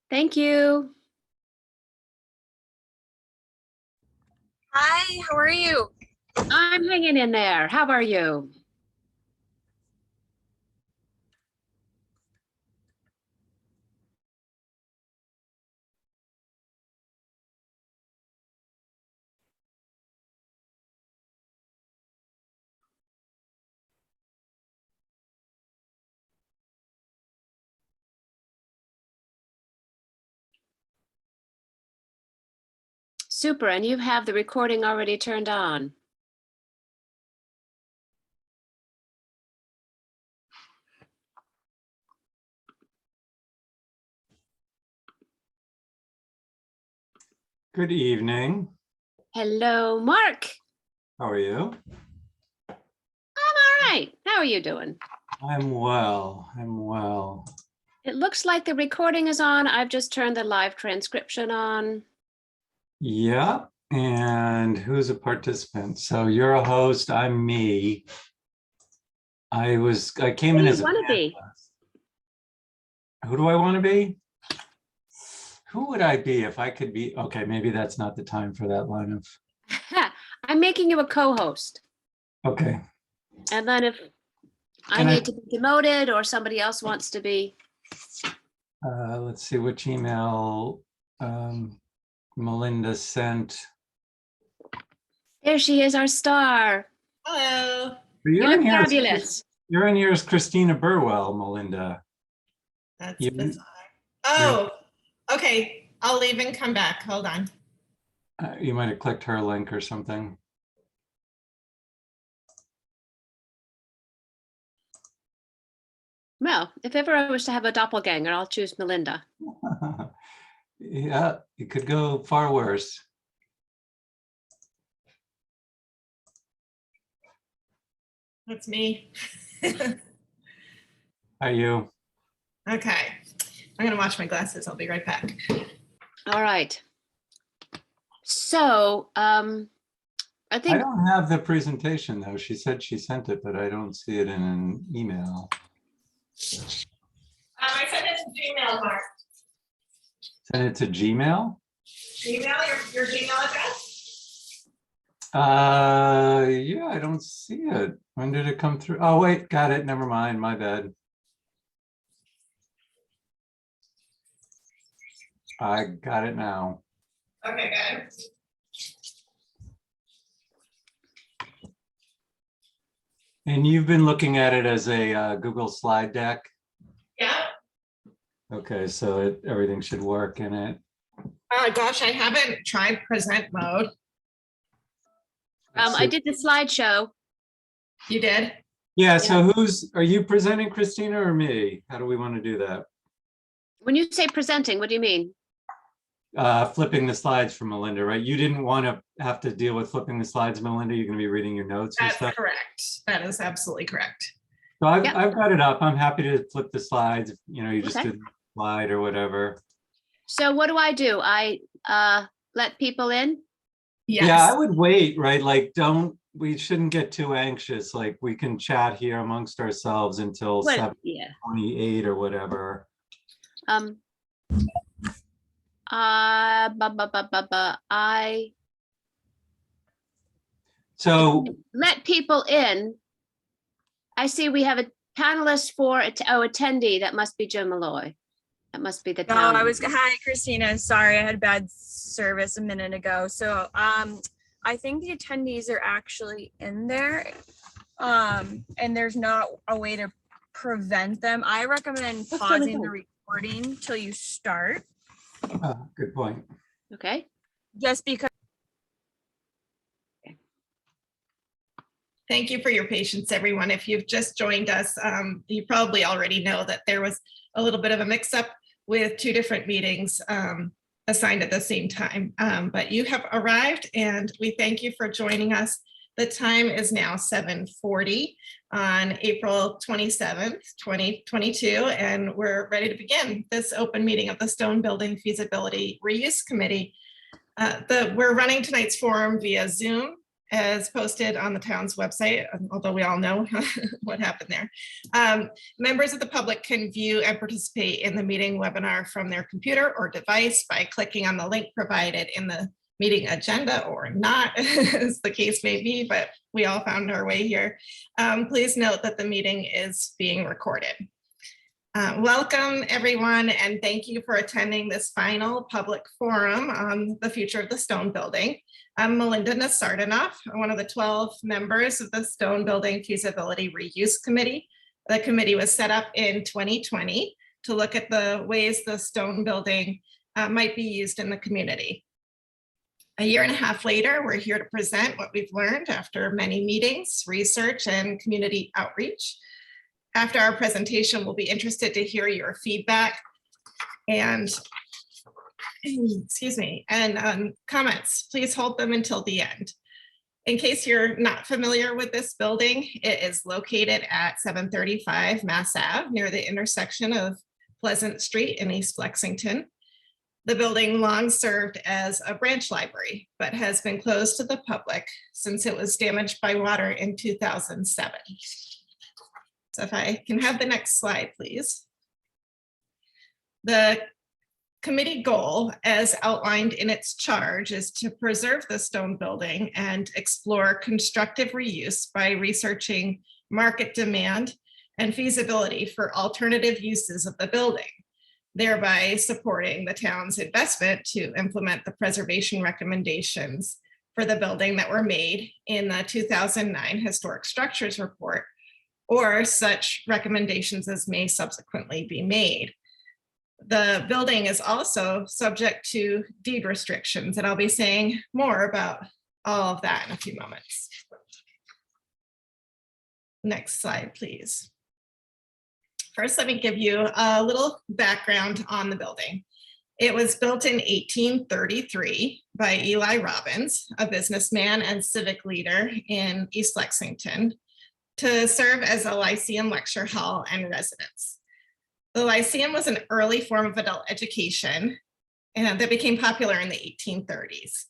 Thank you. Hi, how are you? I'm hanging in there. How are you? Super, and you have the recording already turned on. Good evening. Hello, Mark. How are you? I'm all right. How are you doing? I'm well. I'm well. It looks like the recording is on. I've just turned the live transcription on. Yeah. And who's a participant? So you're a host. I'm me. I came Who in do as you a want to be? panelist. Who do I want to be? Who would I be if I could be? Okay, maybe that's not the time for that line of. I'm making you a co-host. Okay. And then if I And need to be demoted or somebody else wants to be. let's see which email Melinda sent. There she is, our star. Hello. You look fabulous. You're in here as Christina Burwell, Melinda. That's You- bizarre. Oh, okay. I'll leave and come back. Hold on. You might have clicked her link or something. Well, if ever I was to have a doppelganger, I'll choose Melinda. Yeah, it could go far worse. That's me. Are you? Okay. I'm going to wash my glasses. I'll be right back. All right. So, I I think don't have the presentation though. She said she sent it, but I don't see it in an email. I sent it to Gmail, Mark. Send it to Gmail? Gmail, your Gmail address? Yeah, I don't see it. When did it come through? Oh, wait, got it. Never mind. My bad. I got it now. Okay, good. And you've been looking at it as a Google slide deck? Yeah. Okay, so everything should work in it. Gosh, I haven't tried present mode. I did the slideshow. You did? Yeah, so are you presenting, Christina, or me? How do we want to do that? When you say presenting, what do you mean? Flipping the slides for Melinda, right? You didn't want to have to deal with flipping the slides, Melinda. You're going to be reading your notes and That's stuff. correct. That is absolutely correct. So I've Yep. got it up. I'm happy to flip the slides. You just Okay. do the slide or whatever. So what do? I let people in? Yes. Yeah, I would wait, right? Like, we shouldn't get too anxious. Like, we can chat here amongst ourselves until Well, yeah. 7:28 or whatever. So Let people in. I see we have a panelist for attendee. That must be Jim Malloy. That must be the No, town. hi, Christina. Sorry, I had bad service a minute ago. So I think the attendees are actually in there. And there's not a way to prevent them. I recommend What's pausing going the recording till you start. good point. Okay. Just because Thank you for your patience, everyone. If you've just joined us, you probably already know that there was a little bit of a mix-up with two different meetings assigned at the same time. But you have arrived and we thank you for joining us. The time is now 7:40 on April 27th, 2022, and we're ready to begin this open meeting of the Stone Building Feasibility Reuse Committee. We're running tonight's forum via Zoom. as posted on the town's website, although we all know what happened there. Members of the public can view and participate in the meeting webinar from their computer or device by clicking on the link provided in the meeting agenda, or not, as the case may be, but we all found our way here. Please note that the meeting is being recorded. Welcome, everyone, and thank you for attending this final public forum on the future of the Stone Building. I'm Melinda Nasardinoff, one of the 12 members of the Stone Building Feasibility Reuse Committee. The committee was set up in 2020 to look at the ways the stone building might be used in the community. A year and a half later, we're here to present what we've learned after many meetings, research, and community outreach. After our presentation, we'll be interested to hear your feedback and comments. Please hold them until the end. In case you're not familiar with this building, it is located at 735 Mass Ave near the intersection of Pleasant Street in East Lexington. The building long served as a branch library, but has been closed to the public since it was damaged by water in 2007. So if I can have the next slide, please. The committee goal, as outlined in its charge, is to preserve the stone building and explore constructive reuse by researching market demand and feasibility for alternative uses of the building, thereby supporting the town's investment to implement the preservation recommendations for the building that were made in the 2009 Historic Structures Report, or such recommendations as may subsequently be made. The building is also subject to deed restrictions, and I'll be saying more about all of that in a few moments. Next slide, please. First, let me give you a little background on the building. It was built in 1833 by Eli Robbins, a businessman and civic leader in East Lexington, to serve as a Lyceum lecture hall and residence. The Lyceum was an early form of adult education and that became popular in the 1830s.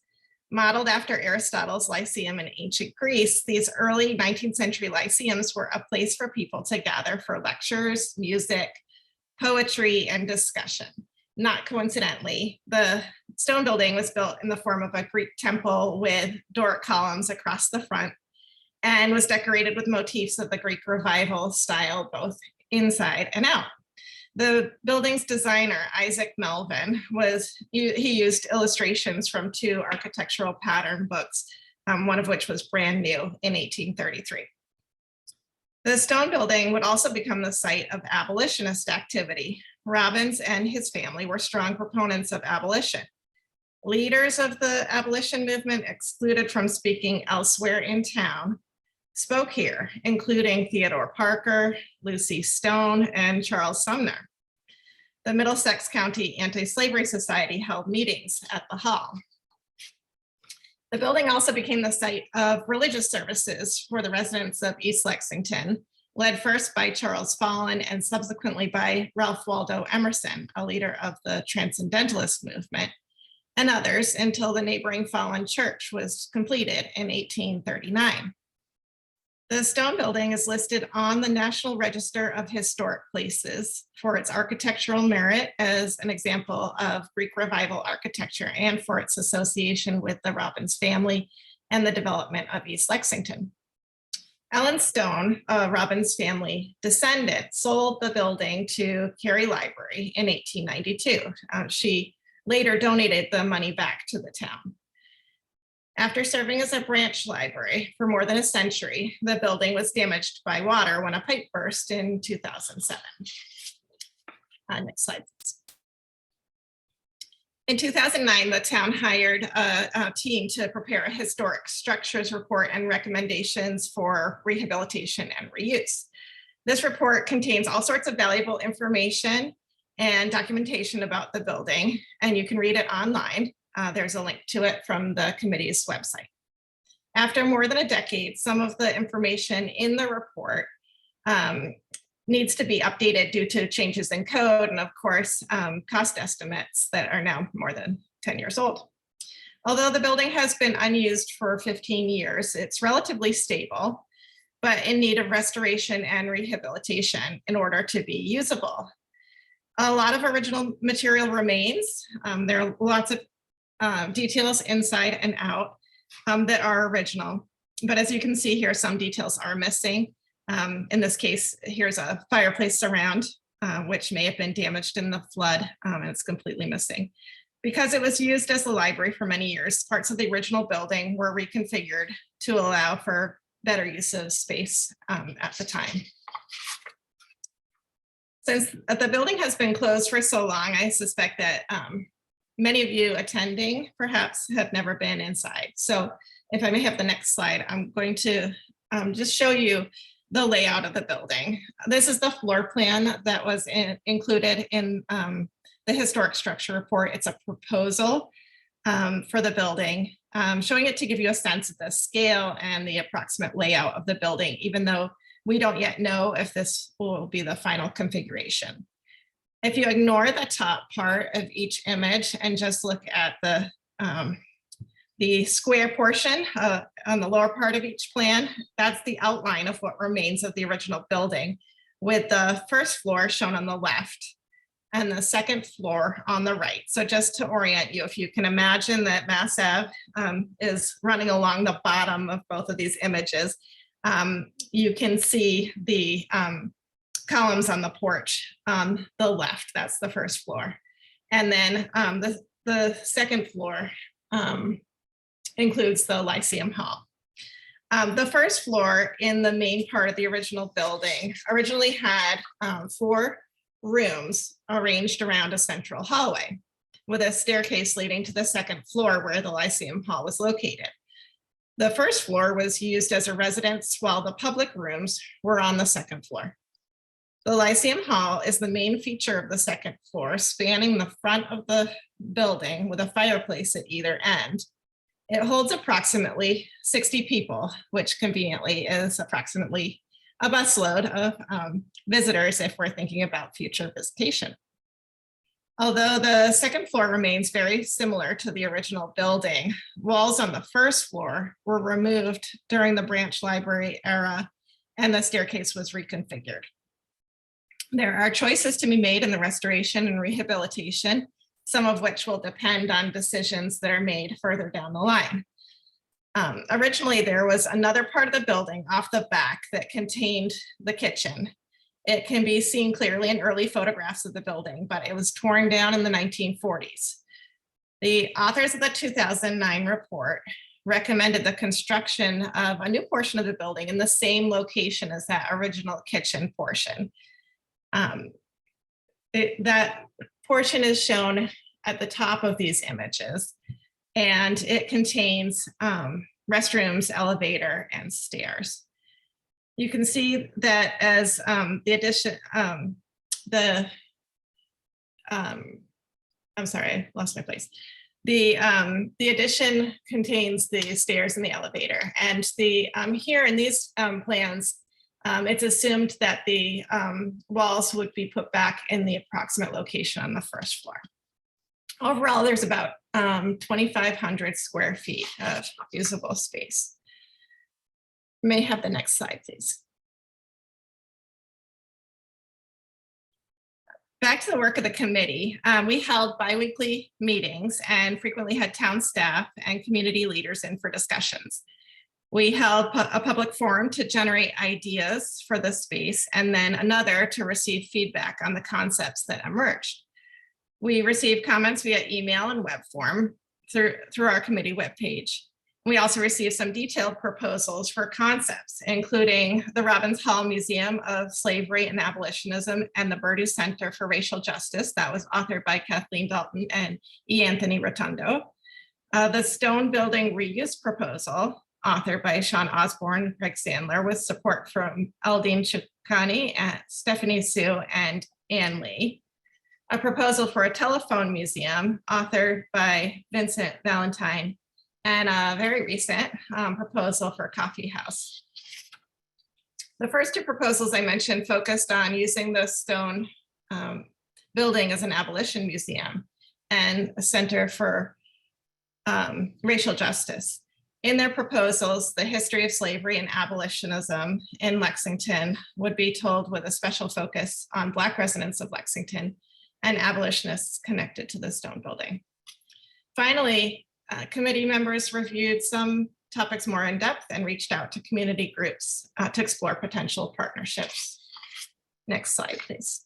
Modeled after Aristotle's Lyceum in ancient Greece, these early 19th century Lyceums were a place for people to gather for lectures, music, poetry, and discussion. Not coincidentally, the stone building was built in the form of a Greek temple with Doric columns across the front and was decorated with motifs of the Greek Revival style, both inside and out. The building's designer, Isaac Melvin, he used illustrations from two architectural pattern books, one of which was brand new in 1833. The stone building would also become the site of abolitionist activity. Robbins and his family were strong proponents of abolition. Leaders of the abolition movement, excluded from speaking elsewhere in town, spoke here, including Theodore Parker, Lucy Stone, and Charles Sumner. The Middlesex County Anti-Slavery Society held meetings at the hall. The building also became the site of religious services for the residents of East Lexington, led first by Charles Follen and subsequently by Ralph Waldo Emerson, a leader of the Transcendentalist movement, and others until the neighboring Follen Church was completed in 1839. The stone building is listed on the National Register of Historic Places for its architectural merit as an example of Greek Revival architecture and for its association with the Robbins family and the development of East Lexington. Ellen Stone, a Robbins family descendant, sold the building to Cary Library in 1892. She later donated the money back to the town. After serving as a branch library for more than a century, the building was damaged by water when a pipe burst in 2007. Next slide, please. In 2009, the town hired a team to prepare a historic structures report and recommendations for rehabilitation and reuse. This report contains all sorts of valuable information and documentation about the building, and you can read it online. There's a link to it from the committee's website. After more than a decade, some of the information in the report needs to be updated due to changes in code and, of course, cost estimates that are now more than 10 years old. Although the building has been unused for 15 years, it's relatively stable, but in need of restoration and rehabilitation in order to be usable. A lot of original material remains. There are lots of details inside and out that are original. But as you can see here, some details are missing. In this case, here's a fireplace surround, which may have been damaged in the flood, and it's completely missing. Because it was used as a library for many years, parts of the original building were reconfigured to allow for better use of space at the time. Since the building has been closed for so long, I suspect that many of you attending perhaps have never been inside. So if I may have the next slide, I'm going to just show you the layout of the building. This is the floor plan that was included in the historic structure report. It's a proposal for the building, showing it to give you a sense of the scale and the approximate layout of the building, even though we don't yet know if this will be the final configuration. If you ignore the top part of each image and just look at the square portion on the lower part of each plan, that's the outline of what remains of the original building, with the first floor shown on the left and the second floor on the right. So just to orient you, if you can imagine that Mass Ave is running along the bottom of both of these images, you can see the columns on the porch on the left. That's the first floor. And then the second floor includes the Lyceum Hall. The first floor in the main part of the original building originally had 4 rooms arranged around a central hallway with a staircase leading to the second floor where the Lyceum Hall was located. The first floor was used as a residence while the public rooms were on the second floor. The Lyceum Hall is the main feature of the second floor, spanning the front of the building with a fireplace at either end. It holds approximately 60 people, which conveniently is approximately a busload of visitors if we're thinking about future visitation. Although the second floor remains very similar to the original building, walls on the first floor were removed during the branch library era and the staircase was reconfigured. There are choices to be made in the restoration and rehabilitation, some of which will depend on decisions that are made further down the line. Originally, there was another part of the building off the back that contained the kitchen. It can be seen clearly in early photographs of the building, but it was torn down in the 1940s. The authors of the 2009 report recommended the construction of a new portion of the building in the same location as that original kitchen portion. That portion is shown at the top of these images, and it contains restrooms, elevator, and stairs. You can see that as the addition, I'm sorry, I lost my place. The addition contains the stairs and the elevator, and the here in these plans, it's assumed that the walls would be put back in the approximate location on the first floor. Overall, there's about 2,500 square feet of usable space. May have the next slide, please. Back to the work of the committee, we held bi-weekly meetings and frequently had town staff and community leaders in for discussions. We held a public forum to generate ideas for the space and then another to receive feedback on the concepts that emerged. We received comments via email and web form through our committee webpage. We also received some detailed proposals for concepts, including the Robbins Hall Museum of Slavery and Abolitionism and the Burdu Center for Racial Justice, that was authored by Kathleen Dalton and E. Anthony Rotundo. The Stone Building Reuse Proposal, authored by Sean Osborne and Craig Sandler, with support from Aldine Chukani, Stephanie Sue, and Ann Lee. A proposal for a telephone museum, authored by Vincent Valentine, and a very recent proposal for a coffee house. The first 2 proposals I mentioned focused on using the Stone building as an abolition museum and a center for racial justice. In their proposals, the history of slavery and abolitionism in Lexington would be told with a special focus on Black residents of Lexington and abolitionists connected to the stone building. Finally, committee members reviewed some topics more in depth and reached out to community groups to explore potential partnerships. Next slide, please.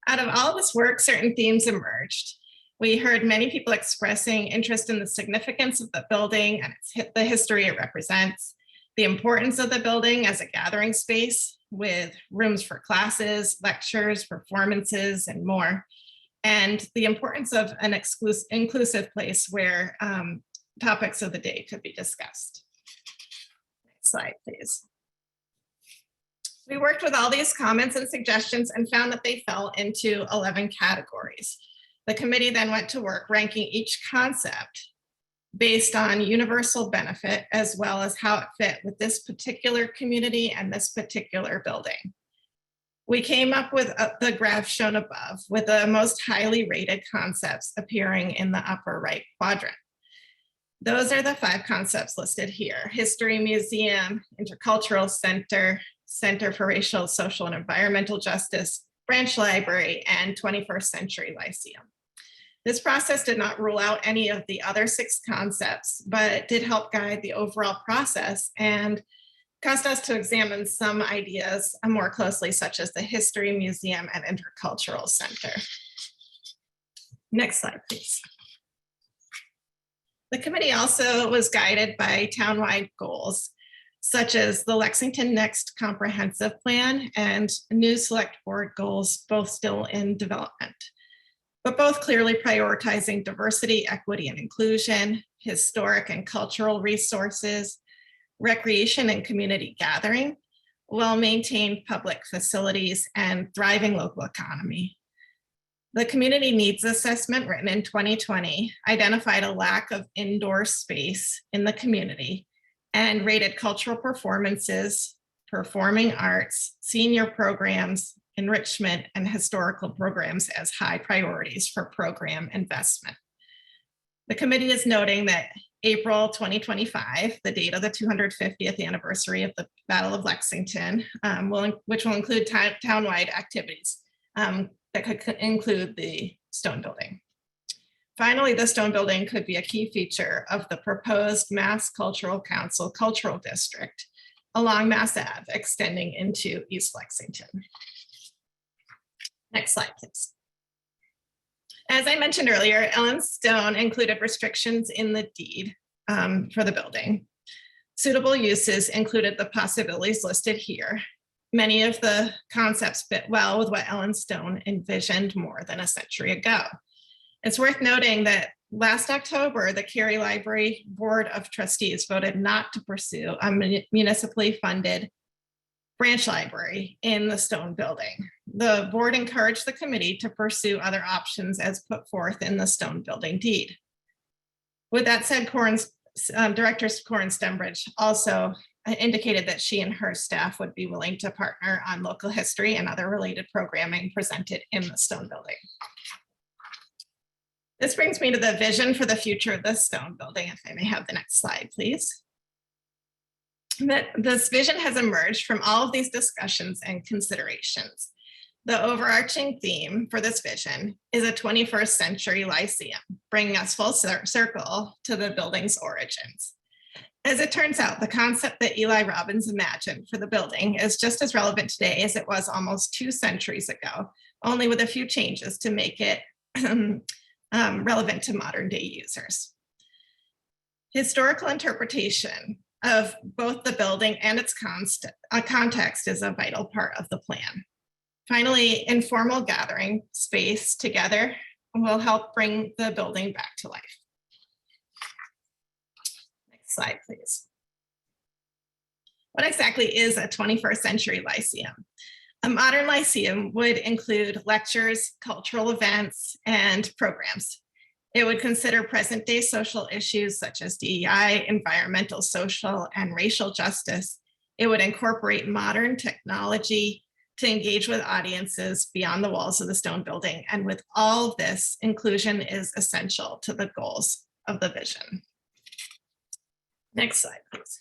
Out of all this work, certain themes emerged. We heard many people expressing interest in the significance of the building and the history it represents, the importance of the building as a gathering space with rooms for classes, lectures, performances, and more, and the importance of an inclusive place where topics of the day could be discussed. Next slide, please. We worked with all these comments and suggestions and found that they fell into 11 categories. The committee then went to work ranking each concept based on universal benefit, as well as how it fit with this particular community and this particular building. We came up with the graph shown above with the most highly rated concepts appearing in the upper right quadrant. Those are the 5 concepts listed here: History Museum, Intercultural Center, Center for Racial, Social, and Environmental Justice, Branch Library, and 21st Century Lyceum. This process did not rule out any of the other 6 concepts, but it did help guide the overall process and caused us to examine some ideas more closely, such as the History Museum and Intercultural Center. Next slide, please. The committee also was guided by townwide goals, such as the Lexington Next Comprehensive Plan and new select board goals, both still in development, but both clearly prioritizing diversity, equity, and inclusion, historic and cultural resources, recreation and community gathering, well-maintained public facilities, and thriving local economy. The community needs assessment, written in 2020, identified a lack of indoor space in the community and rated cultural performances, performing arts, senior programs, enrichment, and historical programs as high priorities for program investment. The committee is noting that April 2025, the date of the 250th anniversary of the Battle of Lexington, which will include townwide activities that could include the stone building. Finally, the stone building could be a key feature of the proposed Mass Cultural Council Cultural District along Mass Ave, extending into East Lexington. Next slide, please. As I mentioned earlier, Ellen Stone included restrictions in the deed for the building. Suitable uses included the possibilities listed here. Many of the concepts fit well with what Ellen Stone envisioned more than a century ago. It's worth noting that last October, the Cary Library Board of Trustees voted not to pursue a municipally funded branch library in the stone building. The board encouraged the committee to pursue other options as put forth in the stone building deed. With that said, Director Corin Stembridge also indicated that she and her staff would be willing to partner on local history and other related programming presented in the stone building. This brings me to the vision for the future of the stone building, if I may have the next slide, please. This vision has emerged from all of these discussions and considerations. The overarching theme for this vision is a 21st century Lyceum, bringing us full circle to the building's origins. As it turns out, the concept that Eli Robbins imagined for the building is just as relevant today as it was almost 2 centuries ago, only with a few changes to make it relevant to modern day users. Historical interpretation of both the building and its context is a vital part of the plan. Finally, informal gathering space together will help bring the building back to life. Next slide, please. What exactly is a 21st century Lyceum? A modern Lyceum would include lectures, cultural events, and programs. It would consider present day social issues such as DEI, environmental, social, and racial justice. It would incorporate modern technology, to engage with audiences beyond the walls of the stone building. And with all of this, inclusion is essential to the goals of the vision. Next slide, please.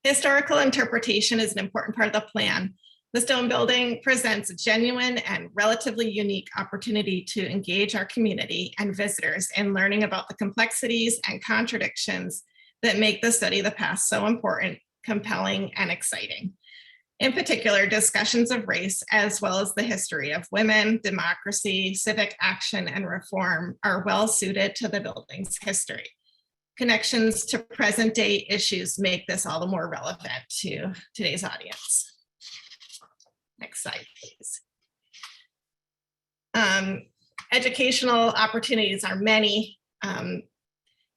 Historical interpretation is an important part of the plan. The stone building presents a genuine and relatively unique opportunity to engage our community and visitors in learning about the complexities and contradictions that make the study of the past so important, compelling, and exciting. In particular, discussions of race, as well as the history of women, democracy, civic action, and reform are well suited to the building's history. Connections to present day issues make this all the more relevant to today's audience. Next slide, please. Educational opportunities are many.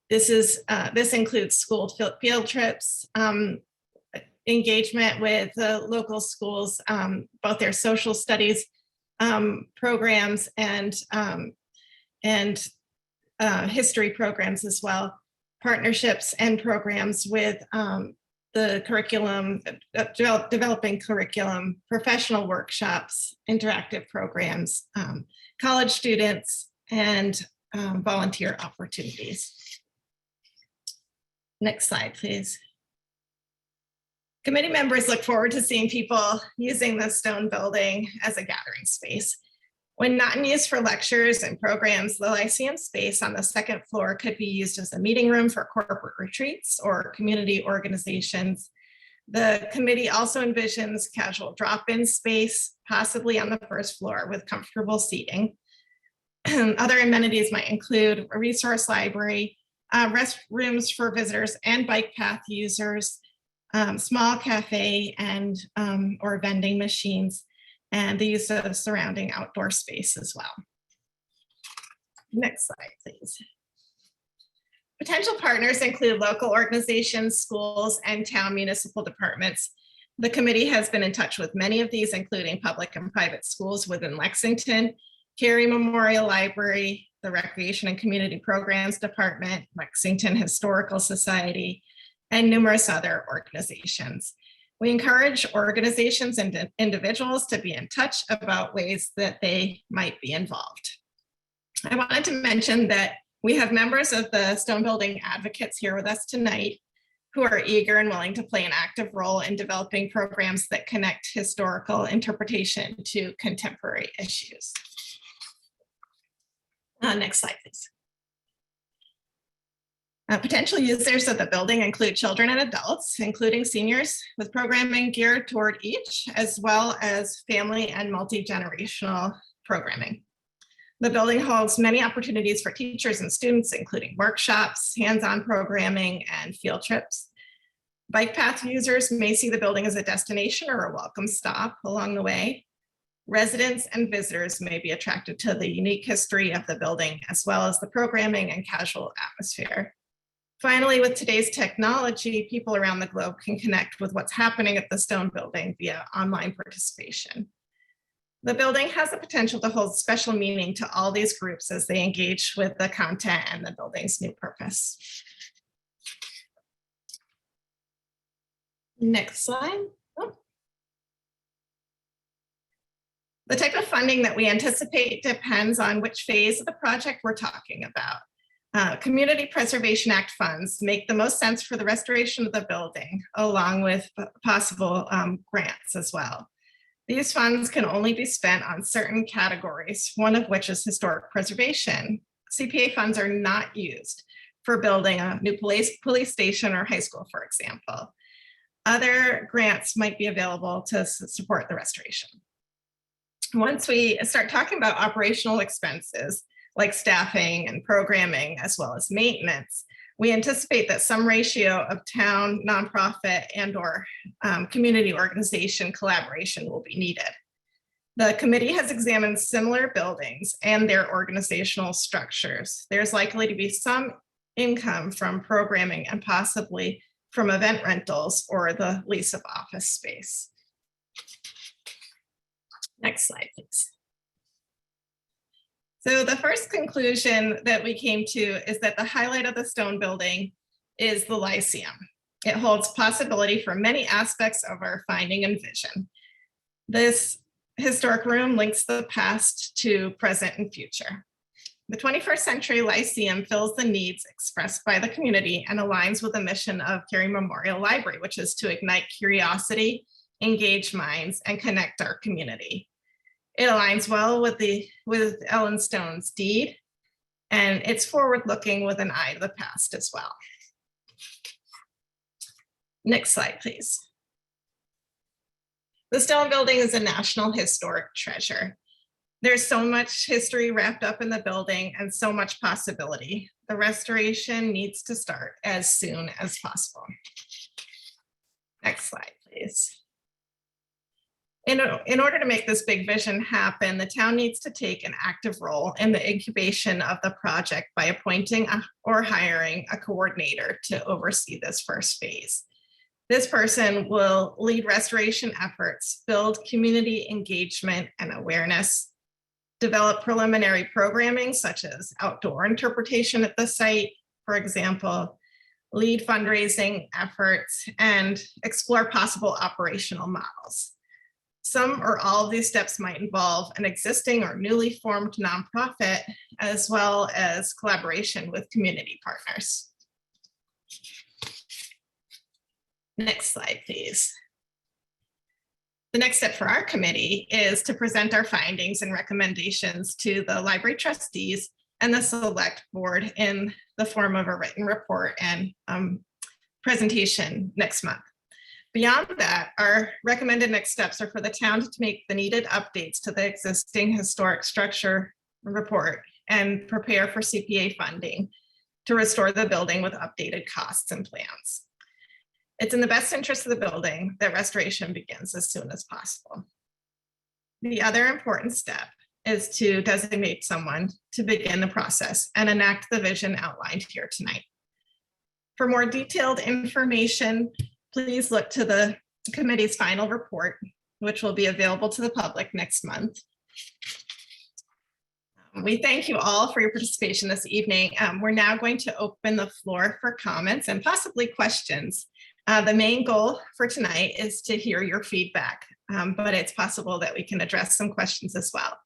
This includes school field trips, engagement with the local schools, both their social studies programs and history programs as well, partnerships and programs with the curriculum, developing curriculum, professional workshops, interactive programs, college students, and volunteer opportunities. Next slide, please. Committee members look forward to seeing people using the stone building as a gathering space. When not in use for lectures and programs, the Lyceum space on the second floor could be used as a meeting room for corporate retreats or community organizations. The committee also envisions casual drop-in space, possibly on the first floor with comfortable seating. Other amenities might include a resource library, restrooms for visitors and bike path users, small cafe and or vending machines, and the use of surrounding outdoor space as well. Next slide, please. Potential partners include local organizations, schools, and town municipal departments. The committee has been in touch with many of these, including public and private schools within Lexington, Cary Memorial Library, the Recreation and Community Programs Department, Lexington Historical Society, and numerous other organizations. We encourage organizations and individuals to be in touch about ways that they might be involved. I wanted to mention that we have members of the Stone Building Advocates here with us tonight who are eager and willing to play an active role in developing programs that connect historical interpretation to contemporary issues. Next slide, please. Potential users of the building include children and adults, including seniors, with programming geared toward each, as well as family and multi-generational programming. The building holds many opportunities for teachers and students, including workshops, hands-on programming, and field trips. Bike path users may see the building as a destination or a welcome stop along the way. Residents and visitors may be attracted to the unique history of the building, as well as the programming and casual atmosphere. Finally, with today's technology, people around the globe can connect with what's happening at the Stone Building via online participation. The building has the potential to hold special meaning to all these groups as they engage with the content and the building's new purpose. Next slide. Oh. The type of funding that we anticipate depends on which phase of the project we're talking about. Community Preservation Act funds make the most sense for the restoration of the building, along with possible grants as well. These funds can only be spent on certain categories, one of which is historic preservation. CPA funds are not used for building a new police station or high school, for example. Other grants might be available to support the restoration. Once we start talking about operational expenses, like staffing and programming, as well as maintenance, we anticipate that some ratio of town, nonprofit, and/or community organization collaboration will be needed. The committee has examined similar buildings and their organizational structures. There's likely to be some income from programming and possibly from event rentals or the lease of office space. Next slide, please. So the first conclusion that we came to is that the highlight of the Stone Building is the Lyceum. It holds possibility for many aspects of our finding and vision. This historic room links the past to present and future. The 21st Century Lyceum fills the needs expressed by the community and aligns with the mission of Cary Memorial Library, which is to ignite curiosity, engage minds, and connect our community. It aligns well with Ellen Stone's deed, and it's forward-looking with an eye to the past as well. Next slide, please. The Stone Building is a National Historic Treasure. There's so much history wrapped up in the building and so much possibility. The restoration needs to start as soon as possible. Next slide, please. In order to make this big vision happen, the town needs to take an active role in the incubation of the project by appointing or hiring a coordinator to oversee this first phase. This person will lead restoration efforts, build community engagement and awareness, develop preliminary programming such as outdoor interpretation at the site, for example, lead fundraising efforts, and explore possible operational models. Some or all of these steps might involve an existing or newly formed nonprofit, as well as collaboration with community partners. Next slide, please. The next step for our committee is to present our findings and recommendations to the library trustees and the select board in the form of a written report and presentation next month. Beyond that, our recommended next steps are for the town to make the needed updates to the existing historic structure report and prepare for CPA funding to restore the building with updated costs and plans. It's in the best interest of the building that restoration begins as soon as possible. The other important step is to designate someone to begin the process and enact the vision outlined here tonight. For more detailed information, please look to the committee's final report, which will be available to the public next month. We thank you all for your participation this evening. We're now going to open the floor for comments and possibly questions. The main goal for tonight is to hear your feedback, but it's possible that we can address some questions as well.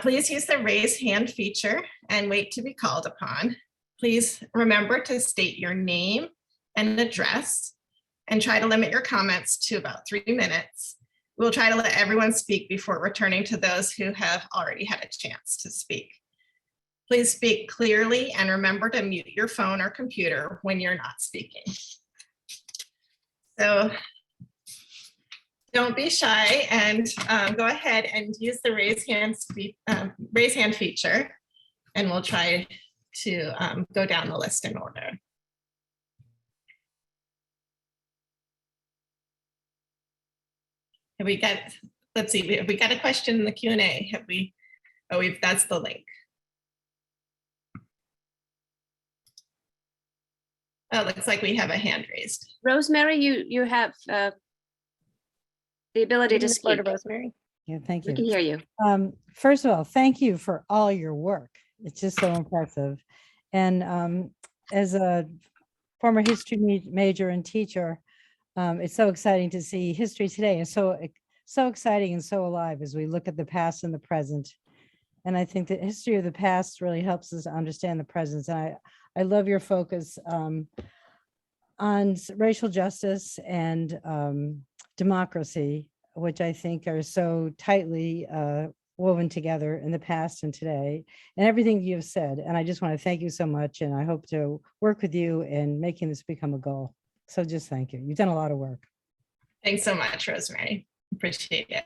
Please use the raise hand feature and wait to be called upon. Please remember to state your name and address and try to limit your comments to about 3 minutes. We'll try to let everyone speak before returning to those who have already had a chance to speak. Please speak clearly and remember to mute your phone or computer when you're not speaking. So don't be shy and go ahead and use the raise hand feature, and we'll try to go down the list in order. Have we got, let's see, have we got a question in the Q&A? Have we, that's the link. Oh, looks like we have a hand raised. Rosemary, you have the ability to speak. Rosemary. Yeah, thank We can you. hear you. First of all, thank you for all your work. It's just so impressive. And as a former history major and teacher, it's so exciting to see history today, and so exciting and so alive as we look at the past and the present. And I think the history of the past really helps us understand the present. And I love your focus on racial justice and democracy, which I think are so tightly woven together in the past and today, and everything you have said. And I just want to thank you so much. And I hope to work with you in making this become a goal. So just thank you. You've done a lot of work. Thanks so much, Rosemary. Appreciate it.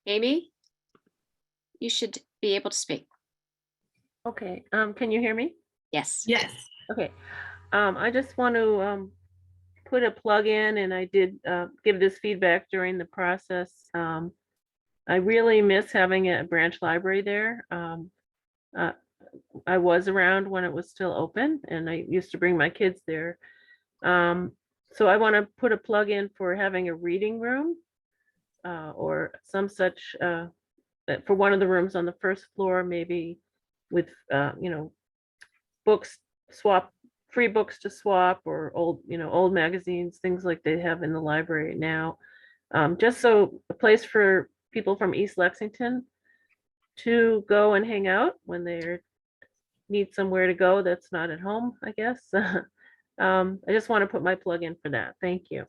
Amy, you should be able to speak. Okay, can you hear me? Yes. Yes. Okay, I just want to put a plug in, and I did give this feedback during the process. I really miss having a branch library there. I was around when it was still open, and I used to bring my kids there. So I want to put a plug in for having a reading room or some such for one of the rooms on the first floor, maybe with, books free books to swap, or old magazines, things like they have in the library now. Just so a place for people from East Lexington to go and hang out when they need somewhere to go that's not at home, I guess. I just want to put my plug in for that. Thank you.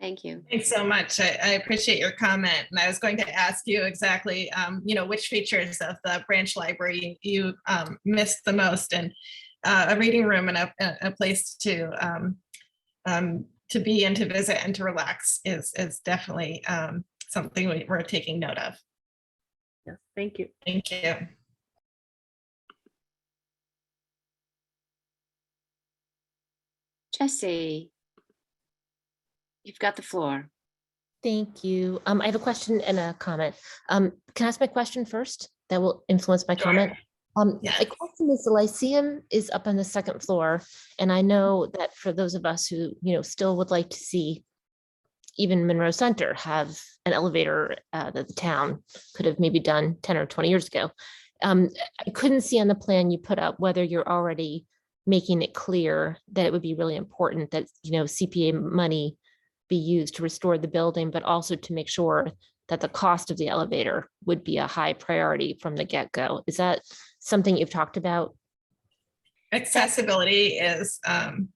Thank you. Thanks so much. I appreciate your comment. And I was going to ask you exactly, which features of the branch library you missed the most, and a reading room and a place to be and to visit and to relax is definitely something we're taking note of. Yes, thank you. Thank you. Jesse, you've got the floor. Thank you. I have a question and a comment. Can I ask my question first? That will influence my Sure. comment. Yes. The question is, the Lyceum is up on the second floor, and I know that for those of us who, still would like to see even Monroe Center have an elevator that the town could have maybe done 10 or 20 years ago. I couldn't see on the plan you put up whether you're already making it clear that it would be really important that, CPA money be used to restore the building, but also to make sure that the cost of the elevator would be a high priority from the get-go. Is that something you've talked about? Accessibility is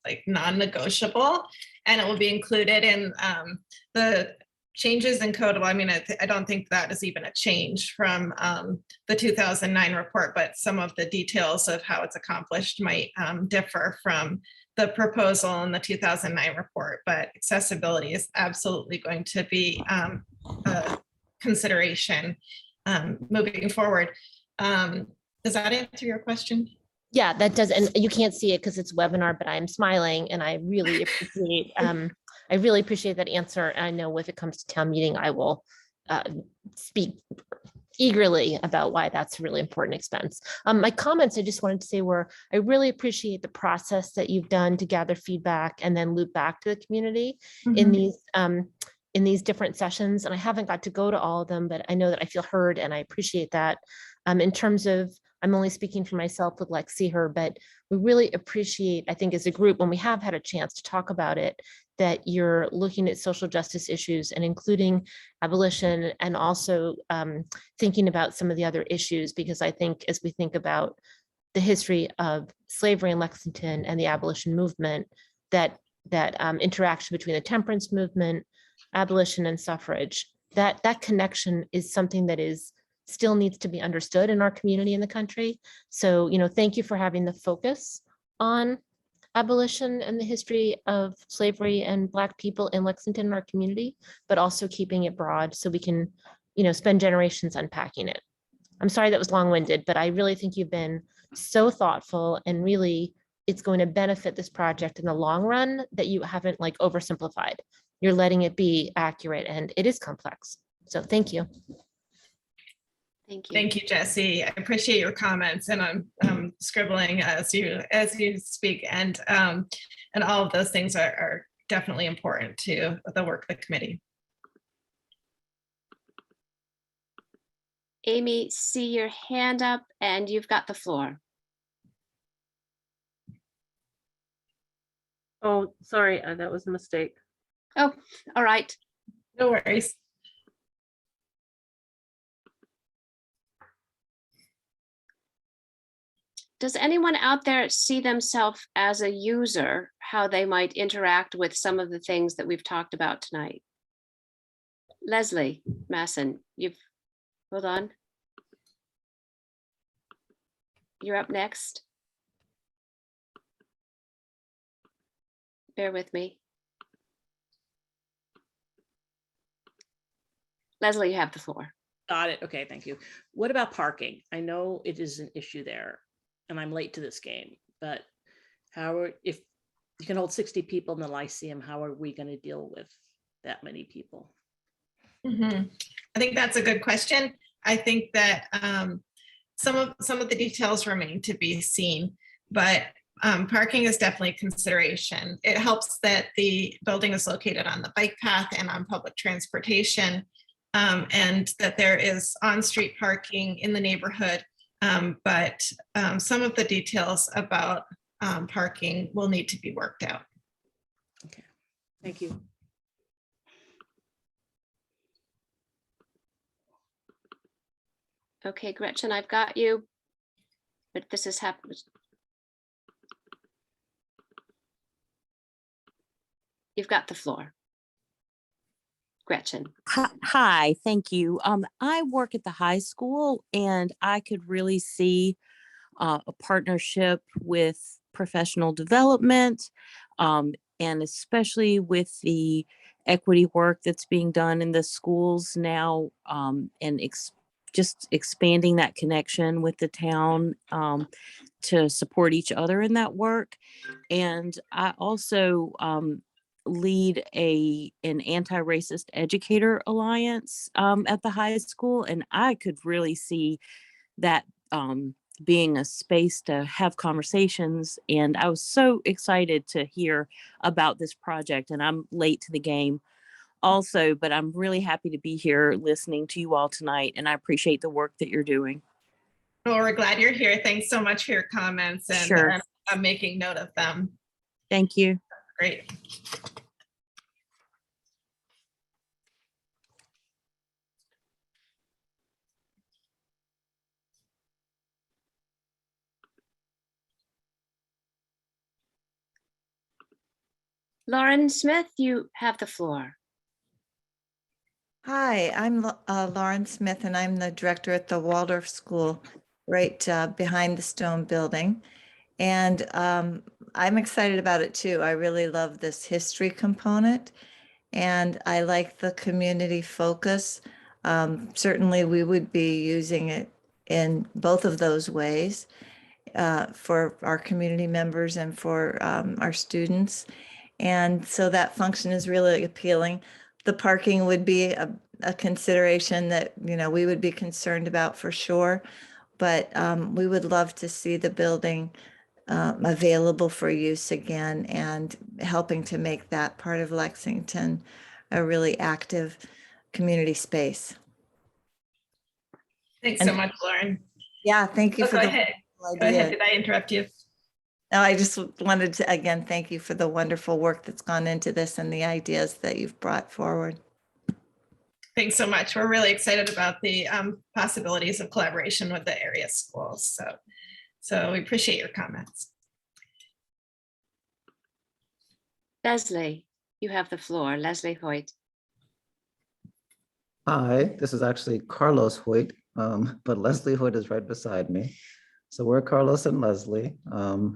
like non-negotiable, and it will be included in the changes in code. Well, I mean, I don't think that is even a change from the 2009 report, but some of the details of how it's accomplished might differ from the proposal in the 2009 report. But accessibility is absolutely going to be a consideration moving forward. Does that answer your question? Yeah, that does. And you can't see it because it's webinar, but I'm smiling, and I really appreciate that answer. I know if it comes to town meeting, I will speak eagerly about why that's a really important expense. My comments I just wanted to say were, I really appreciate the process that you've done to gather feedback and then loop back to the community in these different sessions. And I haven't got to go to all of them, but I know that I feel heard, and I appreciate that. In terms of, I'm only speaking for myself with Lexi here, but we really appreciate, I think as a group, when we have had a chance to talk about it, that you're looking at social justice issues and including abolition, and also thinking about some of the other issues, because I think as we think about the history of slavery in Lexington and the abolition movement, that interaction between the temperance movement, abolition, and suffrage, that connection is something that still needs to be understood in our community in the country. So, thank you for having the focus on abolition and the history of slavery and Black people in Lexington in our community, but also keeping it broad so we can, spend generations unpacking it. I'm sorry that was long-winded, but I really think you've been so thoughtful, and really it's going to benefit this project in the long run that you haven't oversimplified. You're letting it be accurate, and it is complex. So thank you. Thank you. Thank you, Jesse. I appreciate your comments, and I'm scribbling as you speak, and all of those things are definitely important to the work of the committee. Amy, see your hand up, and you've got the floor. Oh, sorry, that was a mistake. Oh, all right. No worries. Does anyone out there see themselves as a user, how they might interact with some of the things that we've talked about tonight? Leslie Masson, hold on. You're up next. Bear with me. Leslie, you have the floor. Got it. Okay, thank you. What about parking? I know it is an issue there, and I'm late to this game, but if you can hold 60 people in the Lyceum, how are we going to deal with that many people? I think that's a good question. I think that some of the details remain to be seen, but parking is definitely a consideration. It helps that the building is located on the bike path and on public transportation. and that there is on-street parking in the neighborhood. But some of the details about parking will need to be worked out. Thank you. Okay, Gretchen, I've got you. But this has happened. You've got the floor. Gretchen. Hi, thank you. I work at the high school and I could really see a partnership with professional development, and especially with the equity work that's being done in the schools now, and just expanding that connection with the town to support each other in that work. And I also lead an anti-racist educator alliance at the high school, and I could really see that being a space to have conversations. And I was so excited to hear about this project, and I'm late to the game also, but I'm really happy to be here listening to you all tonight, and I appreciate the work that you're doing. Well, we're glad you're here. Thanks so much for your comments, and Sure. I'm making note of them. Thank you. Great. Lauren Smith, you have the floor. Hi, I'm Lauren Smith, and I'm the director at the Waldorf School right behind the stone building. And I'm excited about it too. I really love this history component, and I like the community focus. Certainly, we would be using it in both of those ways for our community members and for our students. And so that function is really appealing. The parking would be a consideration that, we would be concerned about for sure. But we would love to see the building available for use again, and helping to make that part of Lexington a really active community space. Thanks so much, Lauren. Yeah, thank you Oh, for go the ahead. wonderful Go ahead. idea. Did I interrupt you? No, I just wanted to, again, thank you for the wonderful work that's gone into this and the ideas that you've brought forward. Thanks so much. We're really excited about the possibilities of collaboration with the area schools. So we appreciate your comments. Leslie, you have the floor. Leslie Hoyt. Hi, this is actually Carlos Hoyt, but Leslie Hoyt is right beside me. So we're Carlos and Leslie.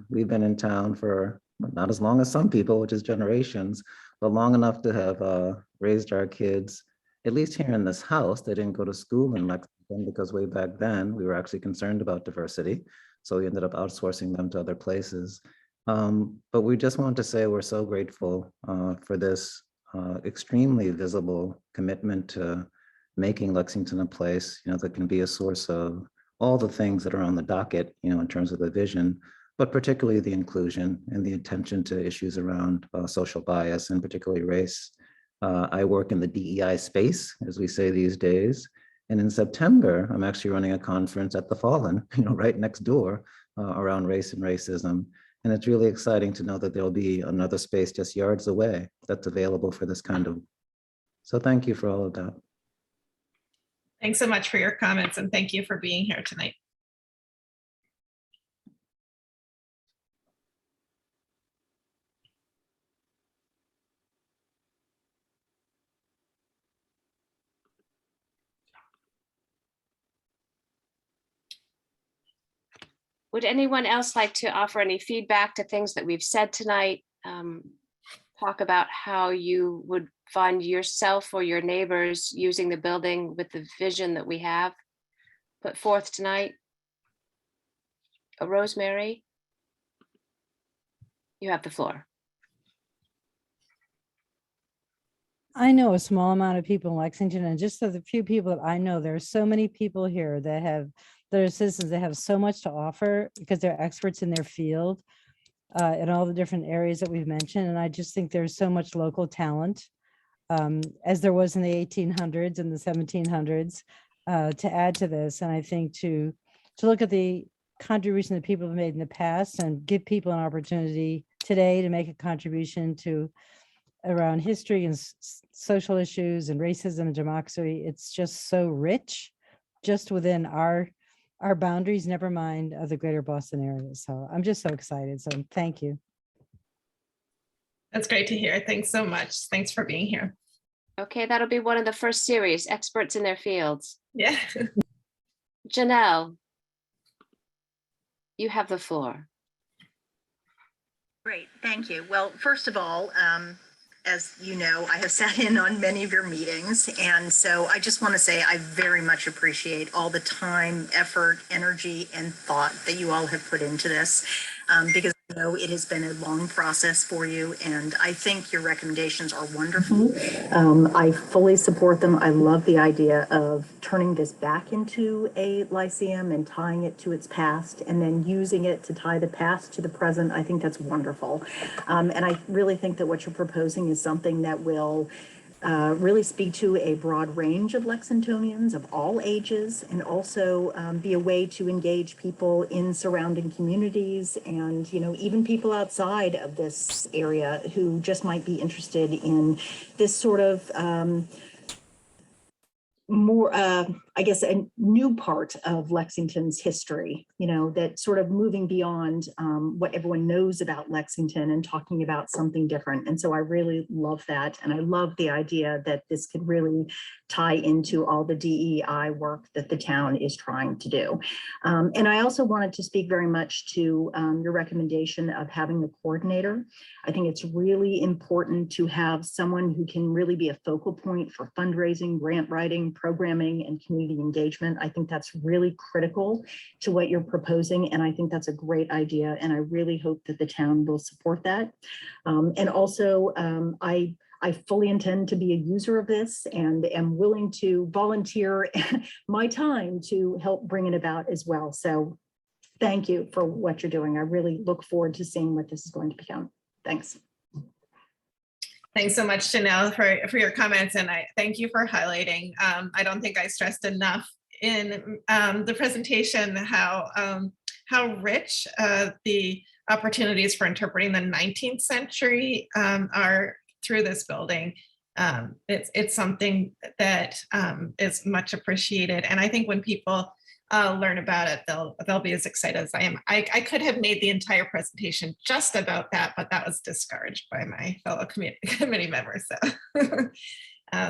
We've been in town for not as long as some people, which is generations, but long enough to have raised our kids, at least here in this house. They didn't go to school in Lexington because way back then we were actually concerned about diversity. So we ended up outsourcing them to other places. But we just wanted to say we're so grateful for this extremely visible commitment to making Lexington a place, that can be a source of all the things that are on the docket, in terms of the vision, but particularly the inclusion and the attention to issues around social bias and particularly race. I work in the DEI space, as we say these days. And in September, I'm actually running a conference at the Fallen, right next door around race and racism. And it's really exciting to know that there'll be another space just yards away that's available for this kind of. So thank you for all of that. Thanks so much for your comments, and thank you for being here tonight. Would anyone else like to offer any feedback to things that we've said tonight? Talk about how you would find yourself or your neighbors using the building with the vision that we have put forth tonight? Rosemary, you have the floor. I know a small amount of people in Lexington, and just of the few people that I know, there are so many people here that are citizens that have so much to offer because they're experts in their field in all the different areas that we've mentioned. And I just think there's so much local talent as there was in the 1800s and the 1700s, to add to this. And I think to look at the contribution that people have made in the past and give people an opportunity today to make a contribution to around history and social issues and racism and democracy. It's just so rich just within our boundaries, never mind of the greater Boston area. So I'm just so excited. So thank you. That's great to hear. Thanks so much. Thanks for being here. Okay, that'll be one of the first series, experts in their fields. Yeah. Janelle, you have the floor. Great, thank you. Well, first of all, as you know, I have sat in on many of your meetings. And so I just want to say I very much appreciate all the time, effort, energy, and thought that you all have put into this. Because I know it has been a long process for you, and I think your recommendations are wonderful. I fully support them. I love the idea of turning this back into a lyceum and tying it to its past, and then using it to tie the past to the present. I think that's wonderful. And I really think that what you're proposing is something that will really speak to a broad range of Lexingtonians of all ages, and also be a way to engage people in surrounding communities and, you know, even people outside of this area who just might be interested in this sort of more, I guess, a new part of Lexington's history, you know, that sort of moving beyond what everyone knows about Lexington and talking about something different. And so I really love that. And I love the idea that this could really tie into all the DEI work that the town is trying to do. And I also wanted to speak very much to your recommendation of having a coordinator. I think it's really important to have someone who can really be a focal point for fundraising, grant writing, programming, and community engagement. I think that's really critical to what you're proposing, and I think that's a great idea, and I really hope that the town will support that. And also, I fully intend to be a user of this and am willing to volunteer my time to help bring it about as well. So thank you for what you're doing. I really look forward to seeing what this is going to become. Thanks. Thanks so much, Janelle, for your comments, and I thank you for highlighting. I don't think I stressed enough in the presentation how rich the opportunities for interpreting the 19th century are through this building. It's something that is much appreciated, and I think when people learn about it, they'll be as excited as I am. I could have made the entire presentation just about that, but that was discouraged by my fellow committee members. So,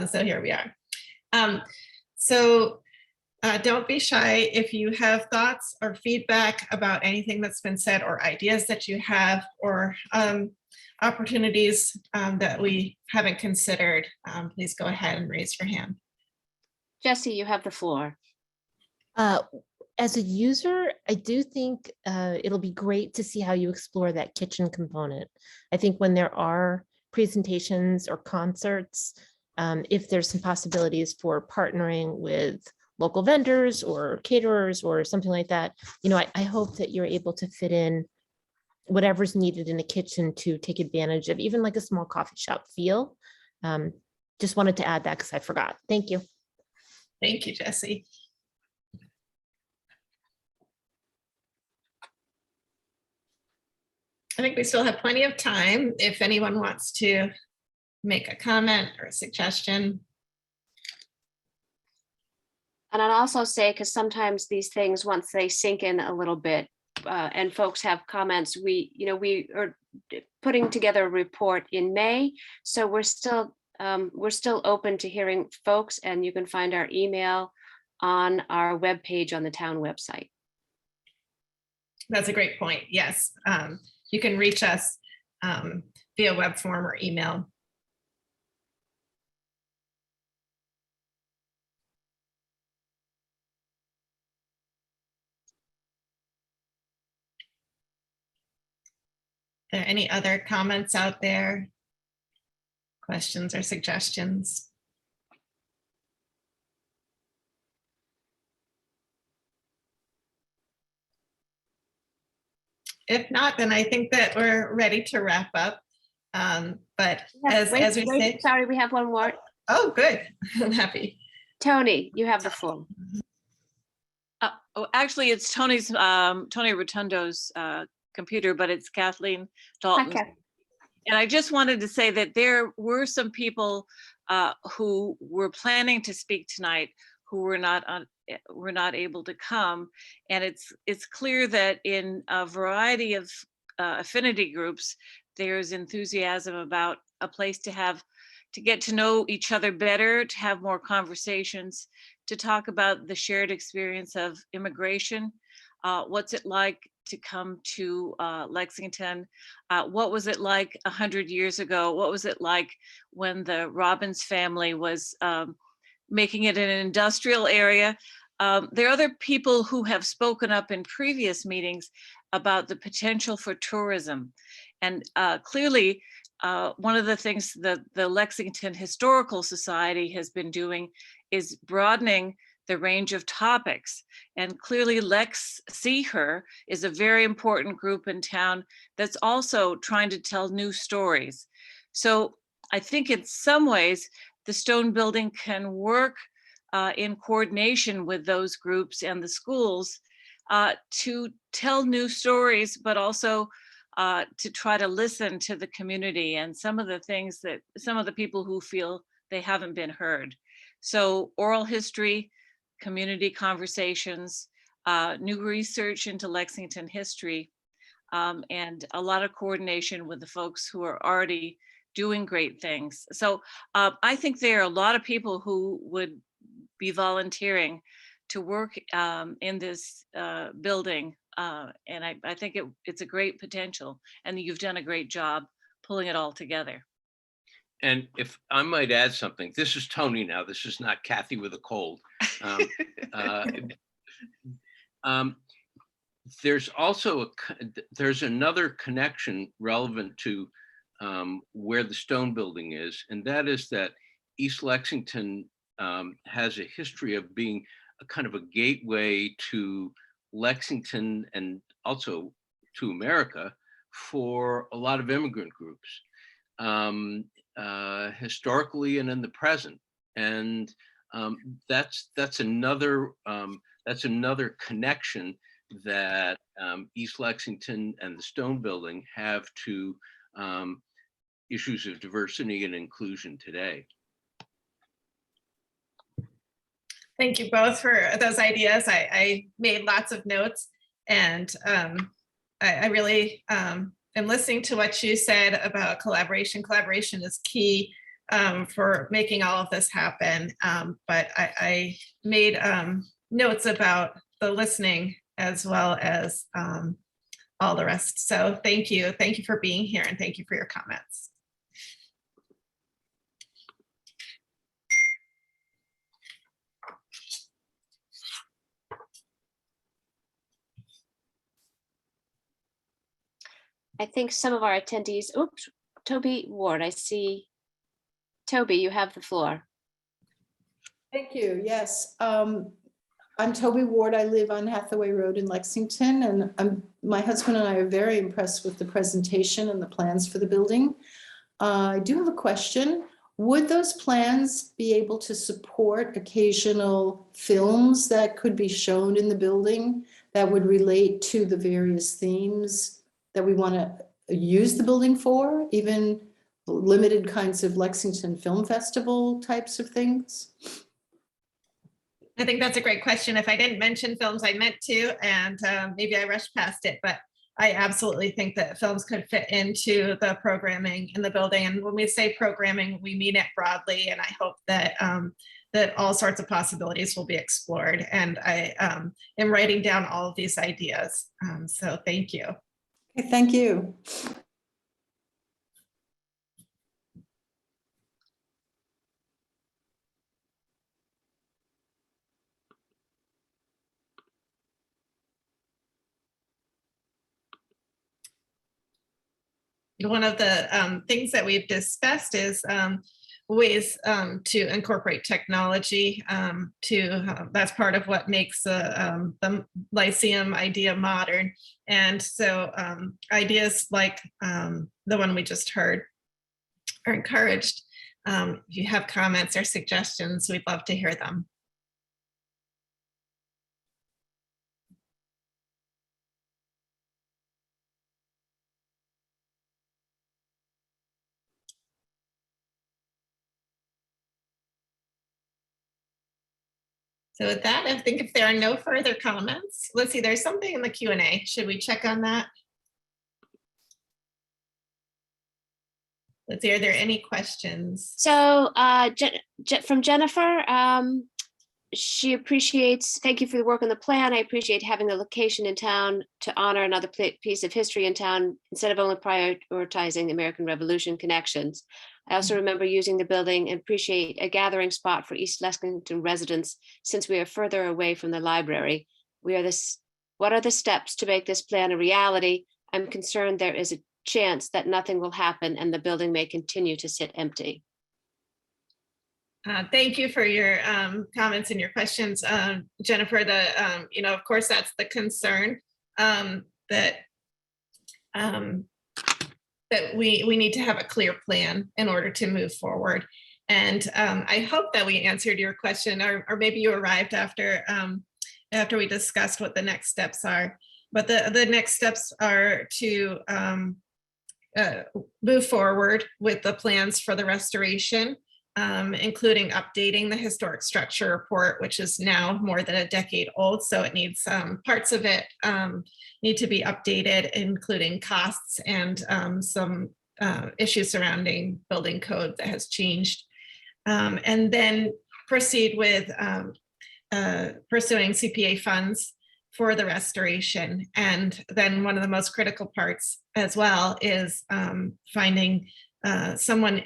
so here we are. Don't be shy if you have thoughts or feedback about anything that's been said, or ideas that you have, or opportunities that we haven't considered. Please go ahead and raise your hand. Jesse, you have the floor. As a user, I do think it'll be great to see how you explore that kitchen component. I think when there are presentations or concerts, if there's some possibilities for partnering with local vendors or caterers or something like that, you know, I hope that you're able to fit in whatever's needed in a kitchen to take advantage of even like a small coffee shop feel. Just wanted to add that because I forgot. Thank you. Thank you, Jesse. I think we still have plenty of time if anyone wants to make a comment or a suggestion. And I'll also say, because sometimes these things, once they sink in a little bit, and folks have comments, we are putting together a report in May, so we're still open to hearing folks, and you can find our email on our webpage on the town website. That's a great point. Yes, you can reach us via web form or email. Are there any other comments out there? Questions or suggestions? If not, then I think that we're ready to wrap up. But Yes, as we say, sorry, we have one more. oh, good. I'm happy. Tony, you have the floor. Actually, it's Tony Rotundo's computer, but it's Kathleen Hi, Dalton. Kath. And I just wanted to say that there were some people who were planning to speak tonight who were not able to come. And it's clear that in a variety of affinity groups, there's enthusiasm about a place to get to know each other better, to have more conversations, to talk about the shared experience of immigration. What's it like to come to Lexington? What was it like 100 years ago? What was it like when the Robbins family was making it an industrial area? There are other people who have spoken up in previous meetings about the potential for tourism. And clearly, one of the things that the Lexington Historical Society has been doing is broadening the range of topics. And clearly Lex See Her is a very important group in town that's also trying to tell new stories. So I think in some ways, the Stone Building can work in coordination with those groups and the schools to tell new stories, but also to try to listen to the community and some of the people who feel they haven't been heard. So oral history, community conversations, new research into Lexington history, and a lot of coordination with the folks who are already doing great things. So I think there are a lot of people who would be volunteering to work in this building. And I think it's a great potential, and you've done a great job pulling it all together. And if I might add something, this is Tony now, this is not Kathy with a cold. There's also there's another connection relevant to where the Stone Building is, and that is that East Lexington has a history of being a kind of a gateway to Lexington and also to America for a lot of immigrant groups, historically and in the present. And that's another connection that East Lexington and the Stone Building have to issues of diversity and inclusion today. Thank you both for those ideas. I made lots of notes, and I really am listening to what you said about collaboration. Collaboration is key for making all of this happen. But I made notes about the listening as well as all the rest. So thank you. Thank you for being here, and thank you for your comments. I think some of our attendees, oops, Toby Ward, I see. Toby, you have the floor. Thank you. Yes. I'm Toby Ward. I live on Hathaway Road in Lexington, and my husband and I are very impressed with the presentation and the plans for the building. I do have a question. Would those plans be able to support occasional films that could be shown in the building that would relate to the various themes that we want to use the building for, even limited kinds of Lexington Film Festival types of things? I think that's a great question. If I didn't mention films, I meant to, and maybe I rushed past it, but I absolutely think that films could fit into the programming in the building. And when we say programming, we mean it broadly. And I hope that that all sorts of possibilities will be explored. And I am writing down all of these ideas. So thank you. Okay, thank you. One of the things that we've discussed is ways to incorporate technology that's part of what makes the Lyceum idea modern. And so ideas like the one we just heard are encouraged. If you have comments or suggestions, we'd love to hear them. So with that, I think if there are no further comments, let's see, there's something in the Q&A. Should we check on that? Let's see, are there any questions? So from Jennifer, she appreciates, thank you for the work on the plan. I appreciate having the location in town to honor another piece of history in town instead of only prioritizing the American Revolution connections. I also remember using the building and appreciate a gathering spot for East Lexington residents since we are further away from the library. What are the steps to make this plan a reality? I'm concerned there is a chance that nothing will happen and the building may continue to sit empty. Thank you for your comments and your questions, Jennifer. Of course, that's the concern that we need to have a clear plan in order to move forward. And I hope that we answered your question, or maybe you arrived after we discussed what the next steps are. But the next steps are to move forward with the plans for the restoration, including updating the historic structure report, which is now more than a decade old. So it needs parts of it need to be updated, including costs and some issues surrounding building code that has changed. And then proceed with pursuing CPA funds for the restoration. And then one of the most critical parts as well is appointing someone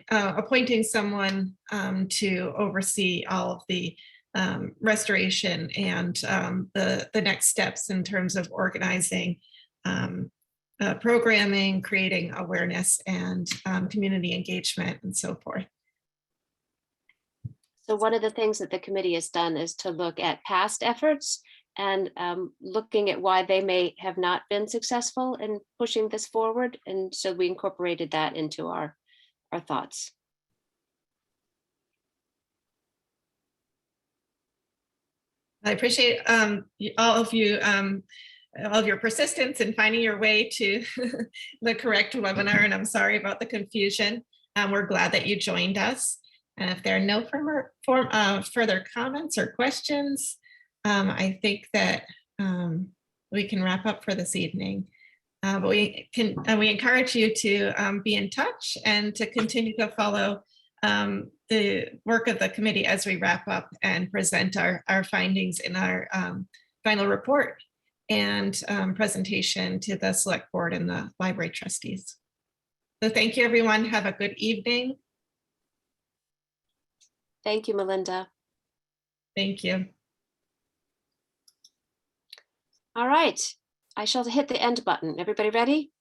to oversee all of the restoration and the next steps in terms of organizing programming, creating awareness and community engagement and so forth. So one of the things that the committee has done is to look at past efforts and looking at why they may have not been successful in pushing this forward. And so we incorporated that into our thoughts. I appreciate all of your persistence in finding your way to the correct webinar, and I'm sorry about the confusion. We're glad that you joined us. And if there are no further comments or questions, I think that we can wrap up for this evening. But we encourage you to be in touch and to continue to follow the work of the committee as we wrap up and present our findings in our final report and presentation to the select board and the library trustees. So thank you, everyone. Have a good evening. Thank you, Melinda. Thank you. All right, I shall hit the end button. Everybody ready?